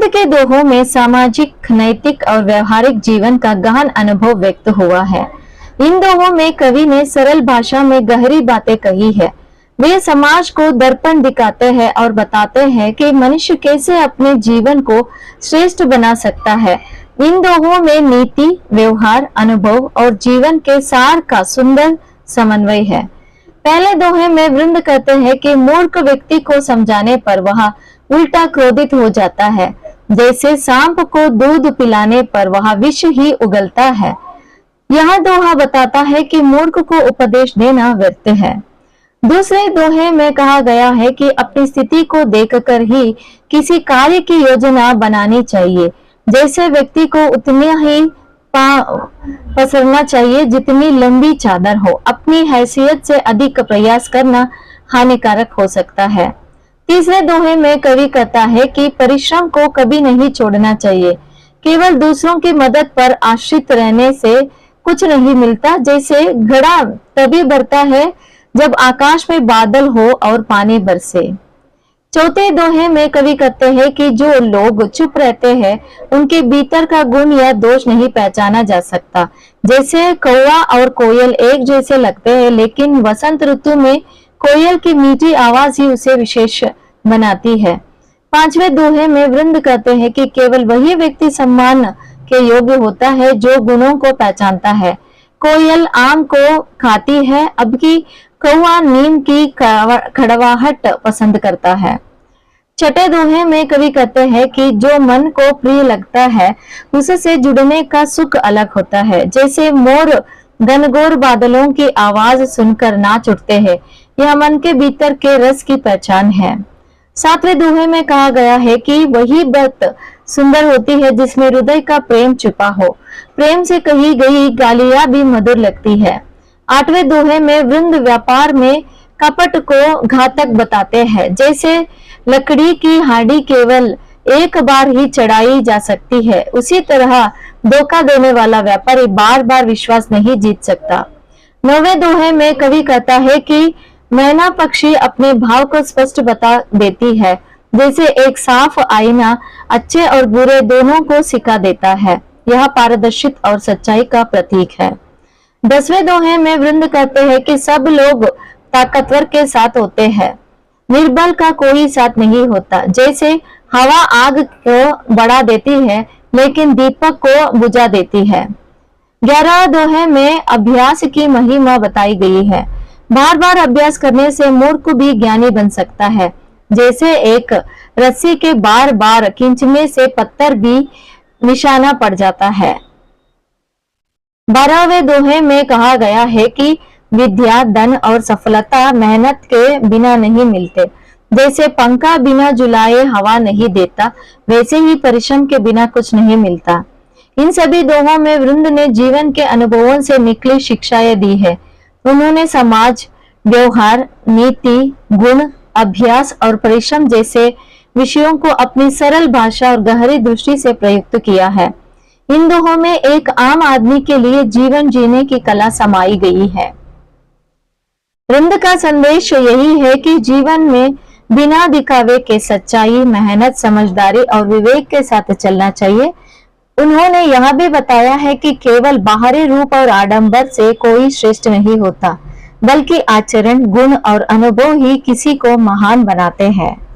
के दोहों में सामाजिक, नैतिक और व्यवहारिक जीवन का गहन अनुभव व्यक्त हुआ है। इन दोहों में कवि ने सरल भाषा में गहरी बातें कही है। वे समाज को दर्पण दिखाते हैं और बताते हैं कि मनुष्य कैसे अपने जीवन को श्रेष्ठ बना सकता है। इन दोहों में नीति, व्यवहार, अनुभव और जीवन के सार का सुंदर समन्वय है। पहले दोहे में वृंद कहते हैं कि मूर्ख व्यक्ति को समझाने पर वह उल्टा क्रोधित हो जाता है, जैसे सांप को दूध पिलाने पर वह विष ही उगलता है। यह दोहा बताता है कि मूर्ख को उपदेश देना व्यर्थ है। दूसरे दोहे में कहा गया है कि अपनी स्थिति को देखकर ही किसी कार्य की योजना बनानी चाहिए। जैसे व्यक्ति को उतनी ही पसरना चाहिए जितनी लंबी चादर हो। अपनी हैसियत से अधिक प्रयास करना हानिकारक हो सकता है। तीसरे दोहे में कवि कहता है कि परिश्रम को कभी नहीं छोड़ना चाहिए। केवल दूसरों की मदद पर आश्रित रहने से कुछ नहीं मिलता। जैसे घड़ा तभी भरता है जब आकाश में बादल हो और पानी बरसे। चौथे दोहे में कवि कहते हैं कि जो लोग चुप रहते हैं उनके भीतर का गुण या दोष नहीं पहचाना जा सकता। जैसे कौवा और कोयल एक जैसे लगते हैं, लेकिन वसंत ऋतु में कोयल की मीठी आवाज ही उसे विशेष बनाती है। पांचवें दोहे में वृंद कहते हैं कि केवल वही व्यक्ति सम्मान के योग्य होता है जो गुणों को पहचानता है। कोयल आम को खाती है, अब की कौवा नीम की कड़वाहट पसंद करता है। छठे दोहे में कवि कहते हैं कि जो मन को प्रिय लगता है उससे जुड़ने का सुख अलग होता है। जैसे मोर घनघोर बादलों की आवाज सुनकर नाच उठते हैं, यह मन के भीतर के रस की पहचान है। सातवें दोहे में कहा गया है कि वही बात सुंदर होती है जिसमें हृदय का प्रेम छिपा हो। प्रेम से कही गई गालियां भी मधुर लगती है। आठवें दोहे में वृंद व्यापार में कपट को घातक बताते हैं। जैसे लकड़ी की हांडी केवल एक बार ही चढ़ाई जा सकती है, उसी तरह धोखा देने वाला व्यापारी बार बार विश्वास नहीं जीत सकता। नौवें दोहे में कवि कहता है कि मैना पक्षी अपने भाव को स्पष्ट बता देती है। जैसे एक साफ आईना अच्छे और बुरे दोनों को सिखा देता है। यह पारदर्शिता और सच्चाई का प्रतीक है। 10वें दोहे में वृंद कहते हैं कि सब लोग ताकतवर के साथ होते हैं, निर्बल का कोई साथ नहीं होता। जैसे हवा आग को बढ़ा देती है लेकिन दीपक को बुझा देती है। 11 दोहे में अभ्यास की महिमा बताई गई है। बार बार अभ्यास करने से मूर्ख भी ज्ञानी बन सकता है। जैसे एक रस्सी के बार बार खींचने से पत्थर भी निशाना पड़ जाता है। 12वें दोहे में कहा गया है कि विद्या, धन और सफलता मेहनत के बिना नहीं मिलते। जैसे पंखा बिना झुलाए हवा नहीं देता, वैसे ही परिश्रम के बिना कुछ नहीं मिलता। इन सभी दोहों में वृंद ने जीवन के अनुभवों से निकली शिक्षाएं दी है। उन्होंने समाज, व्यवहार, नीति, गुण, अभ्यास और परिश्रम जैसे विषयों को अपनी सरल भाषा और गहरी दृष्टि से प्रयुक्त किया है। इन दोहों में एक आम आदमी के लिए जीवन जीने की कला समाई गई है। वृंद का संदेश यही है कि जीवन में बिना दिखावे के सच्चाई, मेहनत, समझदारी और विवेक के साथ चलना चाहिए। उन्होंने यह भी बताया है कि केवल बाहरी रूप और आडंबर से कोई श्रेष्ठ नहीं होता, बल्कि आचरण, गुण और अनुभव ही किसी को महान बनाते हैं।